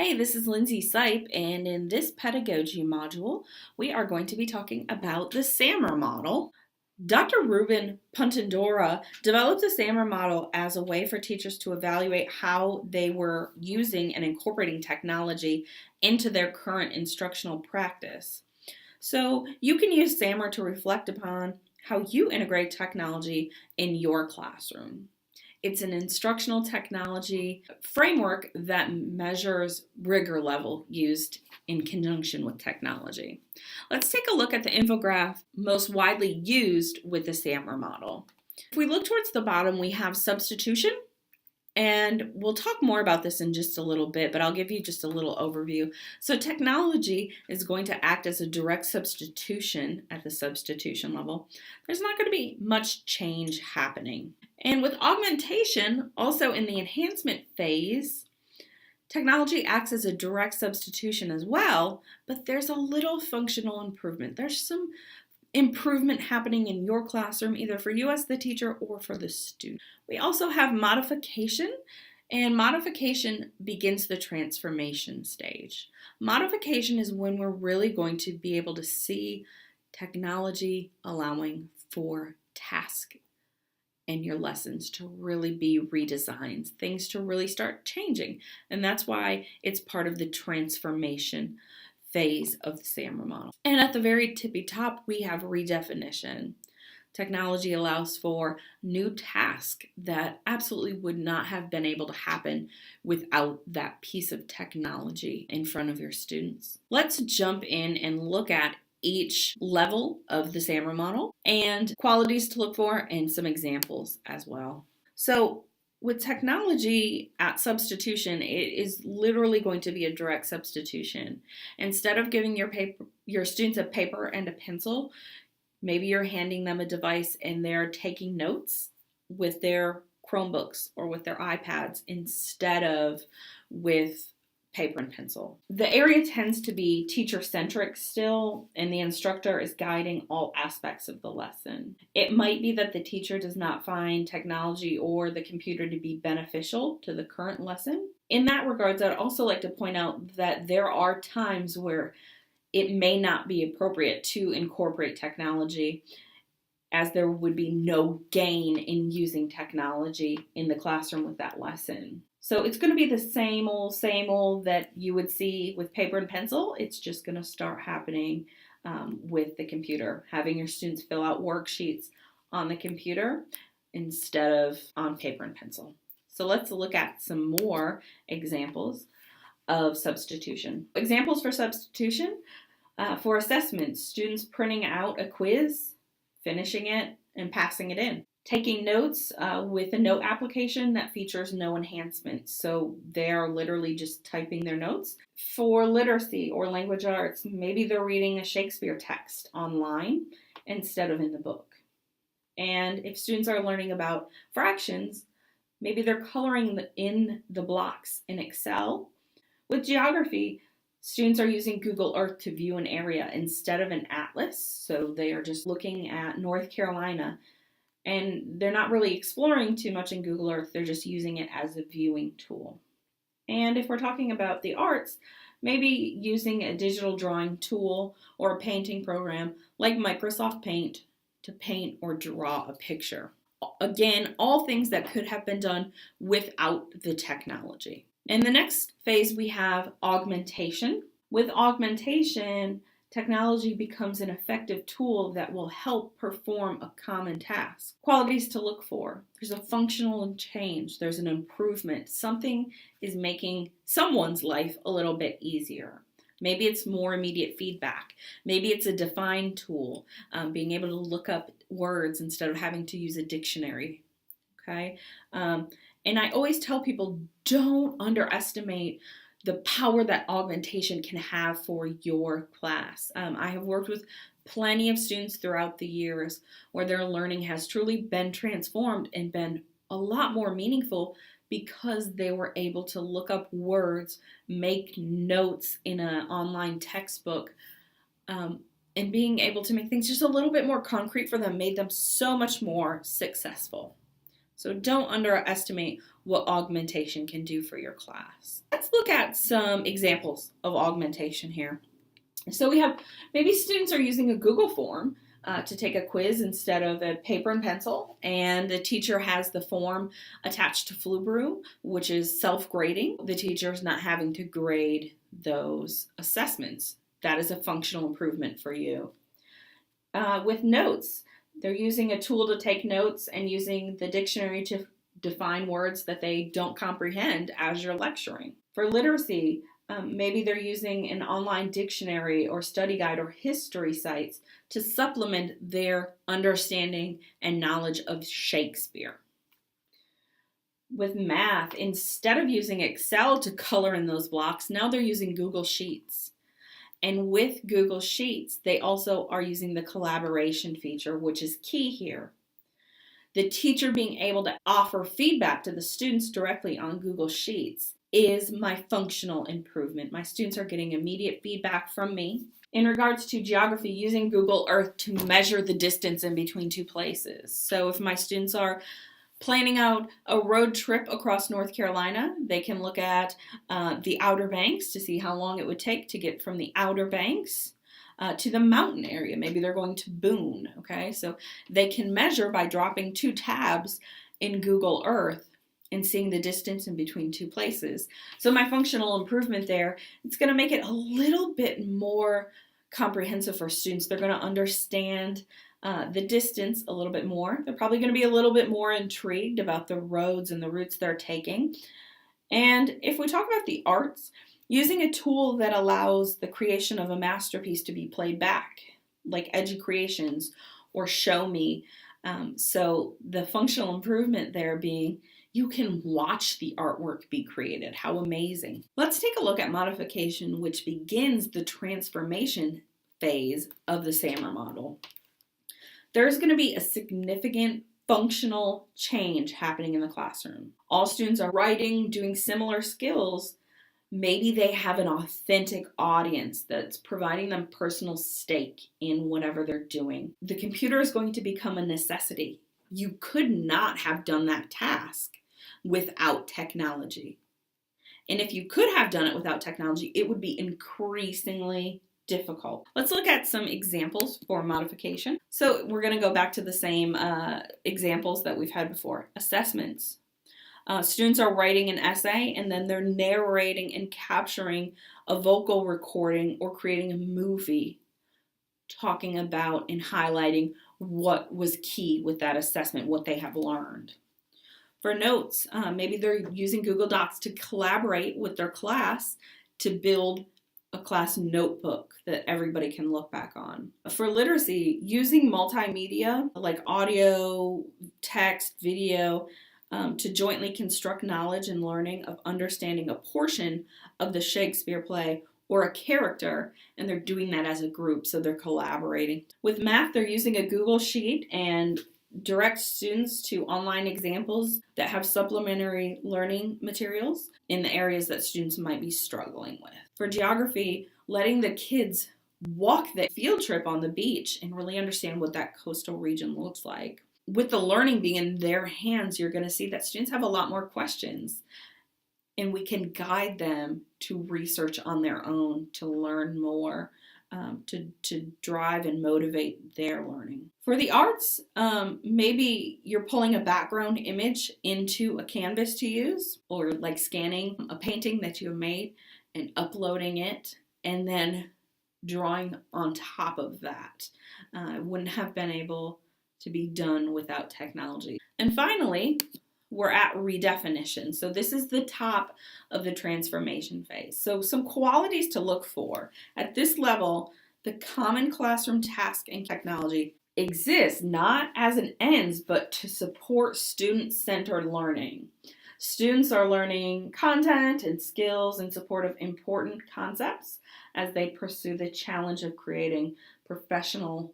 Hey, this is Lindsay Sipe, and in this pedagogy module, we are going to be talking about the SAMR model. Dr. Ruben Puentedura developed the SAMR model as a way for teachers to evaluate how they were using and incorporating technology into their current instructional practice. So you can use SAMR to reflect upon how you integrate technology in your classroom. It's an instructional technology framework that measures rigor level used in conjunction with technology. Let's take a look at the infographic most widely used with the SAMR model. If we look towards the bottom, we have substitution, and we'll talk more about this in just a little bit, but I'll give you just a little overview. So technology is going to act as a direct substitution at the substitution level. There's not going to be much change happening. And with augmentation, also in the enhancement phase, technology acts as a direct substitution as well, but there's a little functional improvement. There's some improvement happening in your classroom, either for you as the teacher or for the student. We also have modification, and modification begins the transformation stage. Modification is when we're really going to be able to see technology allowing for tasks in your lessons to really be redesigned, things to really start changing. And that's why it's part of the transformation phase of the SAMR model. And at the very tippy top, we have redefinition. Technology allows for new tasks that absolutely would not have been able to happen without that piece of technology in front of your students. Let's jump in and look at each level of the SAMR model and qualities to look for and some examples as well. So with technology at substitution, it is literally going to be a direct substitution. Instead of giving your students a paper and a pencil, maybe you're handing them a device and they're taking notes with their Chromebooks or with their iPads instead of with paper and pencil. The area tends to be teacher-centric still, and the instructor is guiding all aspects of the lesson. It might be that the teacher does not find technology or the computer to be beneficial to the current lesson. In that regards, I'd also like to point out that there are times where it may not be appropriate to incorporate technology, as there would be no gain in using technology in the classroom with that lesson. So it's going to be the same old that you would see with paper and pencil. It's just going to start happening with the computer, having your students fill out worksheets on the computer instead of on paper and pencil. So let's look at some more examples of substitution. Examples for substitution for assessment: students printing out a quiz, finishing it, and passing it in. Taking notes with a note application that features no enhancements. So they're literally just typing their notes. For literacy or language arts, maybe they're reading a Shakespeare text online instead of in the book. And if students are learning about fractions, maybe they're coloring in the blocks in Excel. With geography, students are using Google Earth to view an area instead of an atlas. So they are just looking at North Carolina, and they're not really exploring too much in Google Earth. They're just using it as a viewing tool. And if we're talking about the arts, maybe using a digital drawing tool or a painting program like Microsoft Paint to paint or draw a picture. Again, all things that could have been done without the technology. In the next phase, we have augmentation. With augmentation, technology becomes an effective tool that will help perform a common task. Qualities to look for: there's a functional change, there's an improvement. Something is making someone's life a little bit easier. Maybe it's more immediate feedback. Maybe it's a define tool, being able to look up words instead of having to use a dictionary. Okay, and I always tell people, don't underestimate the power that augmentation can have for your class. I have worked with plenty of students throughout the years where their learning has truly been transformed and been a lot more meaningful because they were able to look up words, make notes in an online textbook, and being able to make things just a little bit more concrete for them made them so much more successful. So don't underestimate what augmentation can do for your class. Let's look at some examples of augmentation here. So we have maybe students are using a Google form to take a quiz instead of a paper and pencil, and the teacher has the form attached to Flubru, which is self-grading. The teacher is not having to grade those assessments. That is a functional improvement for you. With notes, they're using a tool to take notes and using the dictionary to define words that they don't comprehend as you're lecturing. For literacy, maybe they're using an online dictionary or study guide or history sites to supplement their understanding and knowledge of Shakespeare. With math, instead of using Excel to color in those blocks, now they're using Google Sheets. And with Google Sheets, they also are using the collaboration feature, which is key here. The teacher being able to offer feedback to the students directly on Google Sheets is my functional improvement. My students are getting immediate feedback from me. In regards to geography, using Google Earth to measure the distance in between two places. So if my students are planning out a road trip across North Carolina, they can look at the Outer Banks to see how long it would take to get from the Outer Banks to the mountain area. Maybe they're going to Boone, okay? So they can measure by dropping two tabs in Google Earth and seeing the distance in between two places. So my functional improvement there, it's gonna make it a little bit more comprehensive for students. They're gonna understand the distance a little bit more. They're probably gonna be a little bit more intrigued about the roads and the routes they're taking. And if we talk about the arts, using a tool that allows the creation of a masterpiece to be played back, like EduCreations or Show Me. So the functional improvement there being, you can watch the artwork be created. How amazing. Let's take a look at modification, which begins the transformation phase of the SAMR model. There's going to be a significant functional change happening in the classroom. All students are writing, doing similar skills. Maybe they have an authentic audience that's providing them personal stake in whatever they're doing. The computer is going to become a necessity. You could not have done that task without technology. And if you could have done it without technology, it would be increasingly difficult. Let's look at some examples for modification. So we're going to go back to the same examples that we've had before. Assessments. Students are writing an essay and then they're narrating and capturing a vocal recording or creating a movie talking about and highlighting what was key with that assessment, what they have learned. For notes, maybe they're using Google Docs to collaborate with their class to build a class notebook that everybody can look back on. For literacy, using multimedia like audio, text, video, to jointly construct knowledge and learning of understanding a portion of the Shakespeare play or a character, and they're doing that as a group, so they're collaborating. With math, they're using a Google Sheet and direct students to online examples that have supplementary learning materials in the areas that students might be struggling with. For geography, letting the kids walk the field trip on the beach and really understand what that coastal region looks like. With the learning being in their hands, you're going to see that students have a lot more questions, and we can guide them to research on their own, to learn more, to drive and motivate their learning. For the arts, maybe you're pulling a background image into a canvas to use, or like scanning a painting that you have made and uploading it, and then drawing on top of that. Wouldn't have been able to be done without technology. And finally, we're at redefinition. So this is the top of the transformation phase. So some qualities to look for. At this level, the common classroom task and technology exists not as an ends, but to support student-centered learning. Students are learning content and skills in support of important concepts as they pursue the challenge of creating professional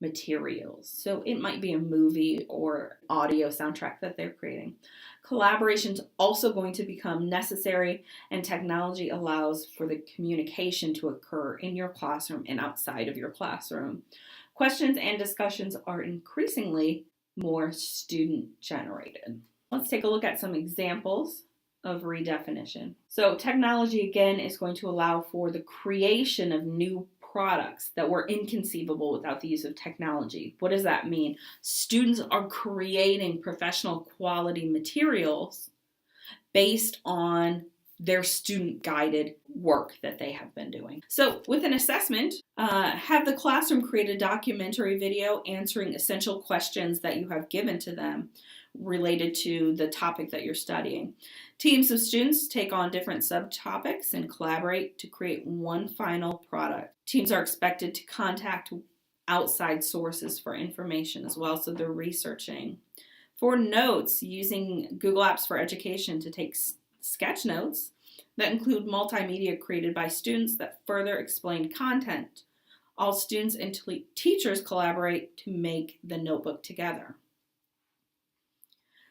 materials. So it might be a movie or audio soundtrack that they're creating. Collaboration is also going to become necessary, and technology allows for the communication to occur in your classroom and outside of your classroom. Questions and discussions are increasingly more student generated. Let's take a look at some examples of redefinition. So technology, again, is going to allow for the creation of new products that were inconceivable without the use of technology. What does that mean? Students are creating professional quality materials based on their student-guided work that they have been doing. So with an assessment, have the classroom create a documentary video answering essential questions that you have given to them related to the topic that you're studying. Teams of students take on different subtopics and collaborate to create one final product. Teams are expected to contact outside sources for information as well, so they're researching. For notes, using Google Apps for Education to take sketch notes that include multimedia created by students that further explain content. All students and teachers collaborate to make the notebook together.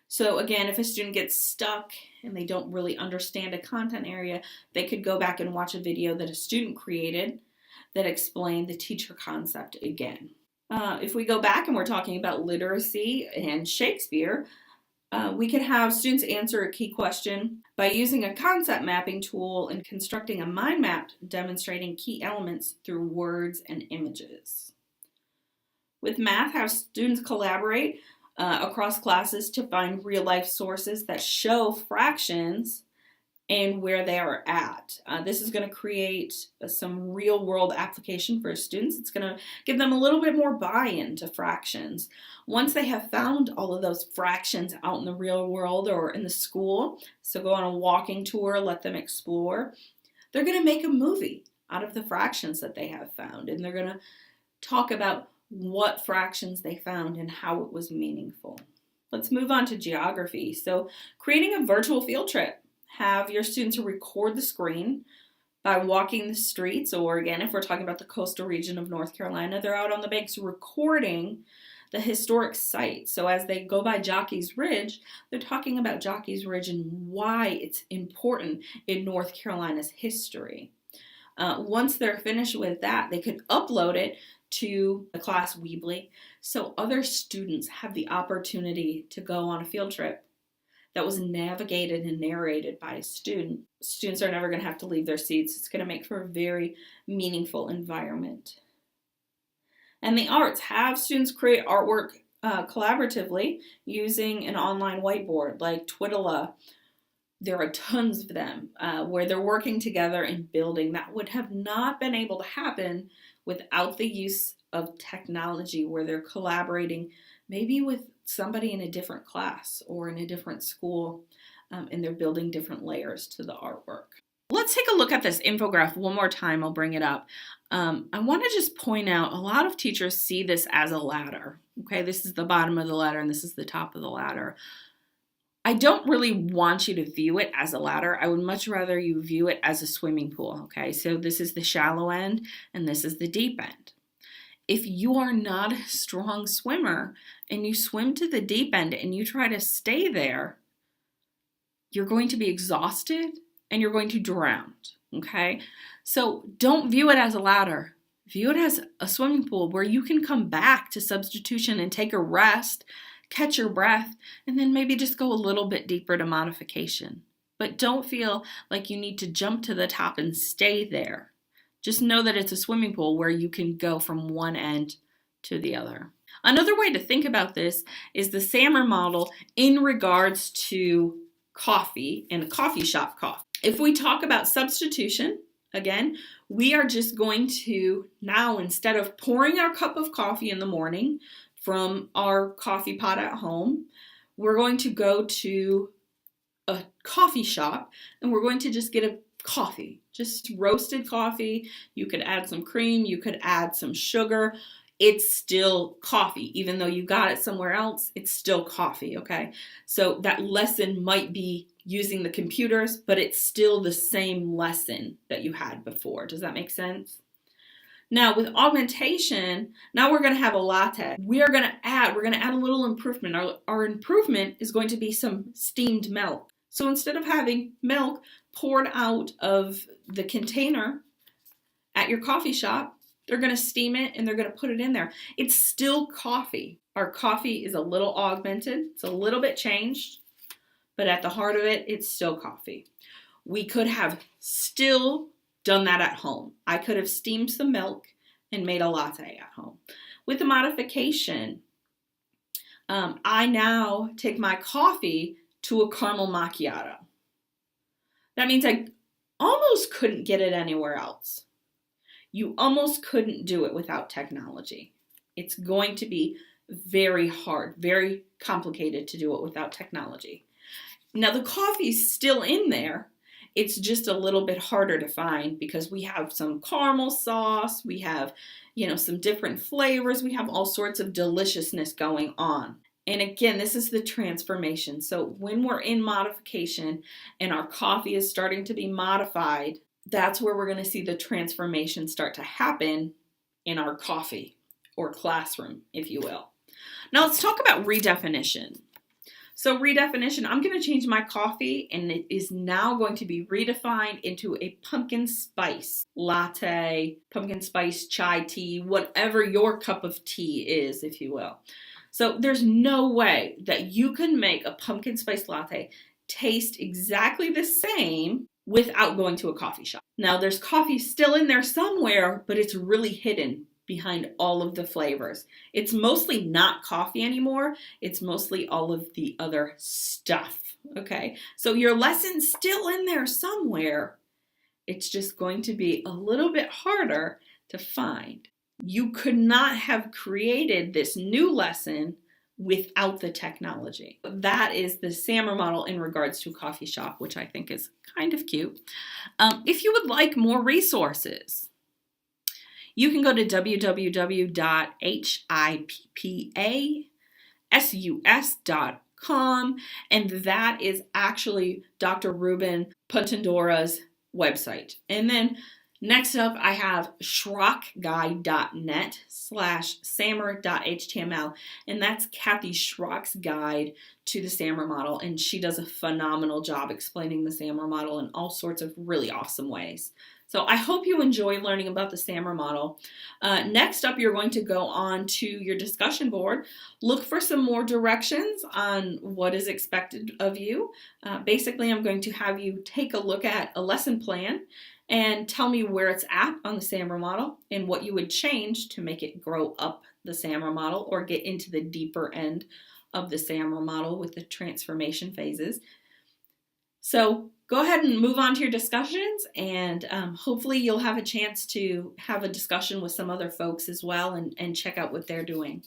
So again, if a student gets stuck and they don't really understand a content area, they could go back and watch a video that a student created that explained the teacher concept again. If we go back and we're talking about literacy and Shakespeare, we could have students answer a key question by using a concept mapping tool and constructing a mind map demonstrating key elements through words and images. With math, have students collaborate across classes to find real-life sources that show fractions and where they are at. This is going to create some real-world application for students. It's going to give them a little bit more buy-in to fractions. Once they have found all of those fractions out in the real world or in the school, so go on a walking tour, let them explore, they're going to make a movie out of the fractions that they have found, and they're going to talk about what fractions they found and how it was meaningful. Let's move on to geography. So creating a virtual field trip. Have your students record the screen by walking the streets, or again, if we're talking about the coastal region of North Carolina, they're out on the banks recording the historic site. So as they go by Jockey's Ridge, they're talking about Jockey's Ridge and why it's important in North Carolina's history. Once they're finished with that, they could upload it to the class Weebly so other students have the opportunity to go on a field trip that was navigated and narrated by a student. Students are never going to have to leave their seats. It's going to make for a very meaningful environment. And the arts, have students create artwork collaboratively using an online whiteboard like Twiddala. There are tons of them where they're working together and building. That would have not been able to happen without the use of technology, where they're collaborating maybe with somebody in a different class or in a different school, and they're building different layers to the artwork. Let's take a look at this infographic one more time. I'll bring it up. I want to just point out, a lot of teachers see this as a ladder. Okay, this is the bottom of the ladder and this is the top of the ladder. I don't really want you to view it as a ladder. I would much rather you view it as a swimming pool. Okay, so this is the shallow end and this is the deep end. If you are not a strong swimmer and you swim to the deep end and you try to stay there, you're going to be exhausted and you're going to drown, okay? So don't view it as a ladder. View it as a swimming pool where you can come back to substitution and take a rest, catch your breath, and then maybe just go a little bit deeper to modification. But don't feel like you need to jump to the top and stay there. Just know that it's a swimming pool where you can go from one end to the other. Another way to think about this is the SAMR model in regards to coffee and coffee shop coffee. If we talk about substitution, again, we are just going to now, instead of pouring our cup of coffee in the morning from our coffee pot at home, we're going to go to a coffee shop and we're going to just get a coffee, just roasted coffee. You could add some cream, you could add some sugar. It's still coffee. Even though you got it somewhere else, it's still coffee, okay? So that lesson might be using the computers, but it's still the same lesson that you had before. Does that make sense? Now with augmentation, now we're going to have a latte. We're going to add a little improvement. Our improvement is going to be some steamed milk. So instead of having milk poured out of the container at your coffee shop, they're going to steam it and they're going to put it in there. It's still coffee. Our coffee is a little augmented. It's a little bit changed. but at the heart of it, it's still coffee. We could have still done that at home. I could have steamed some milk and made a latte at home. With the modification, I now take my coffee to a caramel macchiato. That means I almost couldn't get it anywhere else. You almost couldn't do it without technology. It's going to be very hard, very complicated to do it without technology. Now the coffee's still in there. It's just a little bit harder to find because we have some caramel sauce, we have, some different flavors, we have all sorts of deliciousness going on. And again, this is the transformation. So when we're in modification and our coffee is starting to be modified, that's where we're going to see the transformation start to happen in our coffee or classroom, if you will. Now let's talk about redefinition. So redefinition, I'm going to change my coffee and it is now going to be redefined into a pumpkin spice latte, pumpkin spice chai tea, whatever your cup of tea is, if you will. So there's no way that you can make a pumpkin spice latte taste exactly the same without going to a coffee shop. Now there's coffee still in there somewhere, but it's really hidden behind all of the flavors. It's mostly not coffee anymore. It's mostly all of the other stuff, okay? So your lesson's still in there somewhere. It's just going to be a little bit harder to find. You could not have created this new lesson without the technology. That is the SAMR model in regards to a coffee shop, which I think is kind of cute. If you would like more resources, you can go to www.hippasus.com, and that is actually Dr. Ruben Puentedura's website. And then next up, I have shrockguide.net/samr.html, and that's Kathy Shrock's guide to the SAMR model, and she does a phenomenal job explaining the SAMR model in all sorts of really awesome ways. So I hope you enjoy learning about the SAMR model. Next up, you're going to go on to your discussion board, look for some more directions on what is expected of you. Basically, I'm going to have you take a look at a lesson plan and tell me where it's at on the SAMR model and what you would change to make it grow up the SAMR model or get into the deeper end of the SAMR model with the transformation phases. So go ahead and move on to your discussions, and hopefully you'll have a chance to have a discussion with some other folks as well and check out what they're doing.